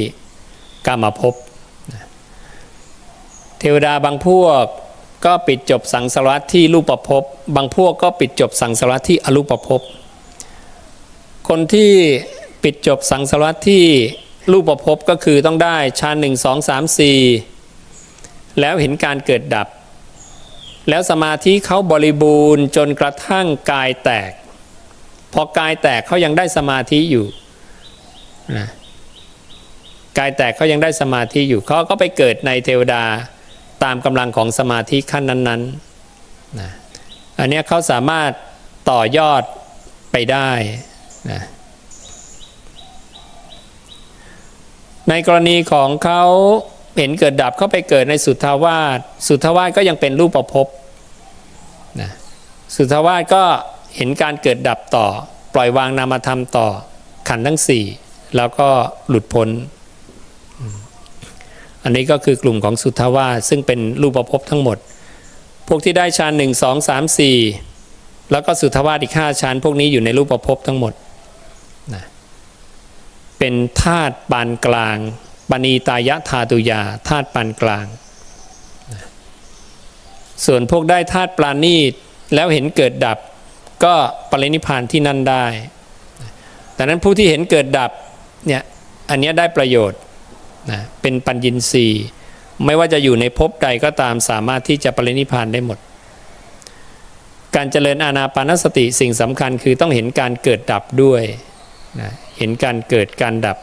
กามภพนะเทวดาบางพวกก็ปิดจบสังสารวัฏที่รูปภพบางพวกก็ปิดจบสังสารวัฏที่อรูปภพคนที่ปิดจบสังสารวัฏที่รูปภพก็คือต้องได้ฌาน1 2 3 4แล้วเห็นการเกิดดับแล้วสมาธิเขาบริบูรณ์จนกระทั่งกายแตกพอกายแตกเขายังได้สมาธิอยู่นะกายแตกเขายังได้สมาธิอยู่เขาก็ไปเกิดในเทวดาตามกำลังของสมาธิขั้นนั้นๆนะอันนี้เขาสามารถต่อยอดไปได้นะในกรณีของเขา เห็นเกิดดับเข้าไปเกิดในสุทธาวาสสุทธาวาสก็ยังเป็นรูปภพนะสุทธาวาสก็เห็นการเกิดดับต่อปล่อยวางนามธรรมต่อขันธ์ทั้งสี่แล้วก็หลุดพ้นอันนี้ก็คือกลุ่มของสุทธาวาสซึ่งเป็นรูปภพทั้งหมดพวกที่ได้ฌาน1 2 3 4แล้วก็สุทธาวาสอีก5ฌานพวกนี้อยู่ในรูปภพทั้งหมดนะเป็นธาตุปานกลางปณีตายะธาตุยาธาตุปานกลางนะส่วนพวกได้ธาตุปราณีตแล้วเห็นเกิดดับก็ปรินิพพานที่นั่นได้ดังนั้นผู้ที่เห็นเกิดดับเนี่ยอันนี้ได้ประโยชน์นะเป็นปัญญินทรีย์ไม่ว่าจะอยู่ในภพใดก็ตามสามารถที่จะปรินิพพานได้หมดการเจริญอานาปานสติสิ่งสำคัญคือต้องเห็นการเกิดดับด้วยนะเห็นการเกิดการดับ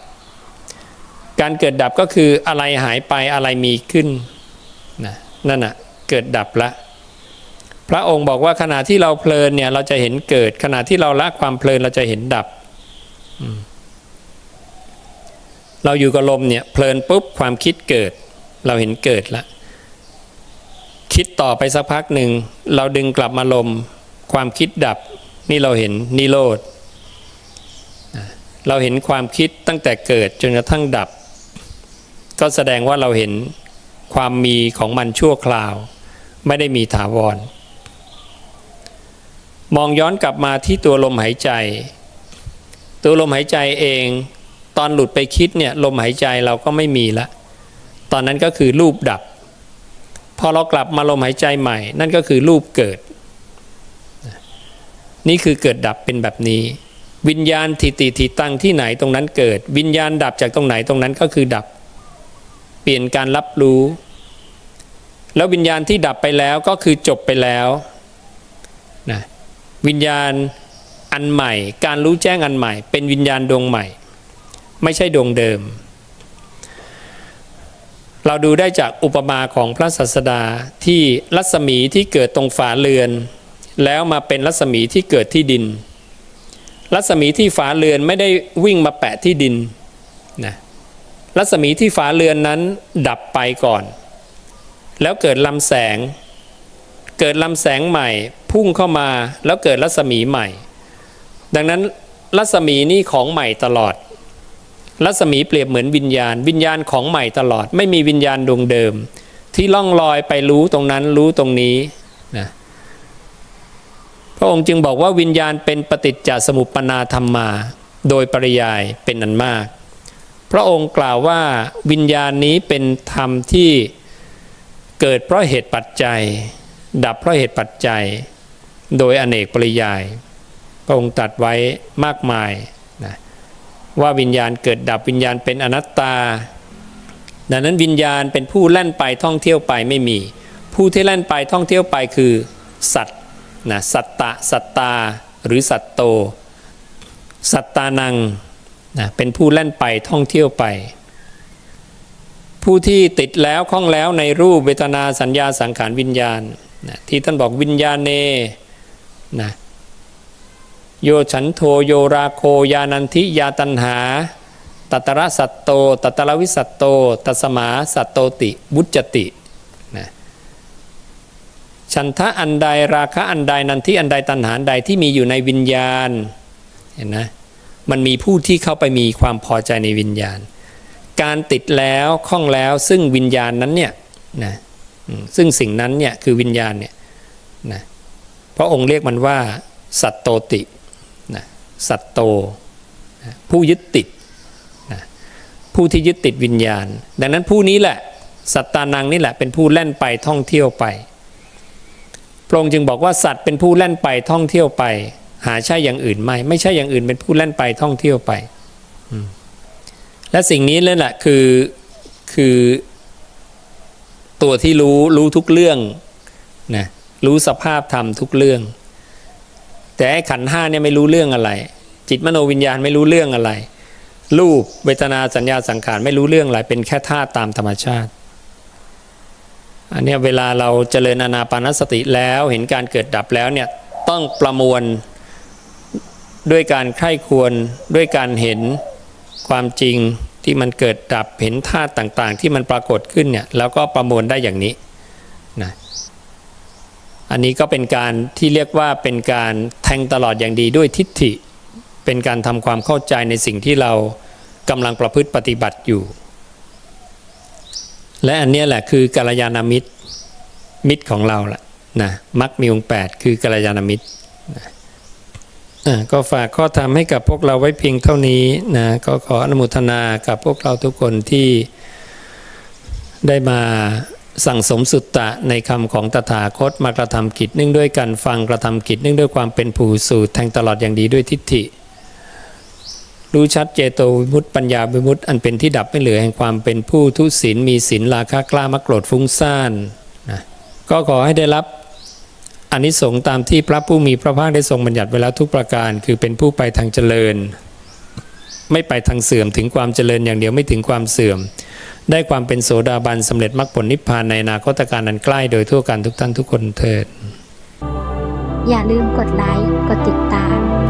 การเกิดดับก็คืออะไรหายไปอะไรมีขึ้นนะนั่นน่ะเกิดดับละพระองค์บอกว่าขณะที่เราเพลินเนี่ยเราจะเห็นเกิดขณะที่เราละความเพลินเราจะเห็นดับเราอยู่กับลมเนี่ยเพลินปุ๊บความคิดเกิดเราเห็นเกิดละคิดต่อไปสักพักหนึ่งเราดึงกลับมาลมความคิดดับนี่เราเห็นนิโรธเราเห็นความคิดตั้งแต่เกิดจนกระทั่งดับก็แสดงว่าเราเห็นความมีของมันชั่วคราวไม่ได้มีถาวรมองย้อนกลับมาที่ตัวลมหายใจตัวลมหายใจเองตอนหลุดไปคิดเนี่ยลมหายใจเราก็ไม่มีละตอนนั้นก็คือรูปดับพอเรากลับมาลมหายใจใหม่นั่นก็คือรูปเกิดนี่คือเกิดดับเป็นแบบนี้วิญญาณทิติทิตังที่ไหนตรงนั้นเกิดวิญญาณดับจากตรงไหนตรงนั้นก็คือดับเปลี่ยนการรับรู้แล้ววิญญาณที่ดับไปแล้วก็คือจบไปแล้วนะวิญญาณอันใหม่การรู้แจ้งอันใหม่เป็นวิญญาณดวงใหม่ไม่ใช่ดวงเดิมเราดูได้จากอุปมาของพระศาสดาที่รัศมีที่เกิดตรงฝาเรือนแล้วมาเป็นรัศมีที่เกิดที่ดินรัศมีที่ฝาเรือนไม่ได้วิ่งมาแปะที่ดินนะรัศมีที่ฝาเรือนนั้นดับไปก่อนแล้วเกิดลำแสงใหม่พุ่งเข้ามาแล้วเกิดรัศมีใหม่ดังนั้นรัศมีนี่ของใหม่ตลอดรัศมีเปรียบเหมือนวิญญาณของใหม่ตลอดไม่มีวิญญาณดวงเดิมที่ล่องลอยไปรู้ตรงนั้นรู้ตรงนี้นะพระองค์จึงบอกว่าวิญญาณเป็นปฏิจจสมุปปนาธรรมาโดยปริยายเป็นอันมากพระองค์กล่าวว่าวิญญาณนี้เป็นธรรมที่เกิดเพราะเหตุปัจจัยดับเพราะเหตุปัจจัยโดยอเนกปริยายพระองค์ตรัสไว้มากมายนะว่าวิญญาณเกิดดับวิญญาณเป็นอนัตตาดังนั้นวิญญาณเป็นผู้แล่นไปท่องเที่ยวไปไม่มีผู้ที่แล่นไปท่องเที่ยวไปคือสัตว์นะสัตตะสัตตาหรือสัตโตสัตตานังนะเป็นผู้แล่นไปท่องเที่ยวไปผู้ที่ติดแล้วคล้องแล้วในรูปเวทนาสัญญาสังขารวิญญาณนะที่ท่านบอกวิญญาณเนนะโยฉันโทโยราโคยานันทิยาตันหาตัตระสัตโตตัตระวิสัตโตตัสมาสัตโตติบุจจตินะฉันทะอันใดราคะอันใดนันทิอันใดตัณหาอันใดที่มีอยู่ในวิญญาณเห็นนะมันมีผู้ที่เข้าไปมีความพอใจในวิญญาณการติดแล้วคล้องแล้วซึ่งวิญญาณนั้นเนี่ยนะซึ่งสิ่งนั้นเนี่ยคือวิญญาณเนี่ยนะพระองค์เรียกมันว่าสัตโตตินะสัตโตนะผู้ยึดติดนะผู้ที่ยึดติดวิญญาณดังนั้นผู้นี้แหละสัตตานังนี่แหละเป็นผู้แล่นไปท่องเที่ยวไปพระองค์จึงบอกว่าสัตว์เป็นผู้แล่นไปท่องเที่ยวไปหาใช่อย่างอื่นไม่ใช่อย่างอื่นเป็นผู้แล่นไปท่องเที่ยวไปและสิ่งนี้นั่นแหละคือตัวที่รู้ทุกเรื่องนะรู้สภาพธรรมทุกเรื่องแต่ขันธ์ห้าเนี่ยไม่รู้เรื่องอะไรจิตมโนวิญญาณไม่รู้เรื่องอะไรรูปเวทนาสัญญาสังขารไม่รู้เรื่องอะไรเป็นแค่ธาตุตามธรรมชาติอันนี้เวลาเราเจริญอานาปานสติแล้วเห็นการเกิดดับแล้วเนี่ยต้องประมวลด้วยการใคร่ควรด้วยการเห็นความจริง ที่มันเกิดดับเห็นธาตุต่างๆที่มันปรากฏขึ้นเนี่ยแล้วก็ประมวลได้อย่างนี้นะอันนี้ก็เป็นการที่เรียกว่าเป็นการแทงตลอดอย่างดีด้วยทิฏฐิเป็นการทำความเข้าใจในสิ่งที่เรากำลังประพฤติปฏิบัติอยู่และอันนี้แหละคือกัลยาณมิตรของเราแหละนะมรรคมีองค์8คือกัลยาณมิตรนะก็ฝากข้อธรรมให้กับพวกเราไว้เพียงเท่านี้นะก็ขออนุโมทนากับพวกเราทุกคนที่ได้มาสั่งสมสุตตะในคำของตถาคตมากระทำกิจเนื่องด้วยการฟังกระทำกิจเนื่องด้วยความเป็นผู้สูตรแทงตลอดอย่างดีด้วยทิฏฐิรู้ชัดเจโตวิมุตติปัญญาวิมุตติอันเป็นที่ดับไม่เหลือแห่งความเป็นผู้ทุศีลมีศีลราคะกล้ามักโกรธฟุ้งซ่านนะก็ขอให้ได้รับอานิสงส์ตามที่พระผู้มีพระภาคได้ทรงบัญญัติไว้แล้วทุกประการคือเป็นผู้ไปทางเจริญไม่ไปทางเสื่อมถึงความเจริญอย่างเดียวไม่ถึงความเสื่อมได้ความเป็นโสดาบันสำเร็จมรรคผลนิพพานในอนาคตการอันใกล้โดยทั่วกันทุกท่านทุกคนเถิดอย่าลืมกดไลค์ กดติดตาม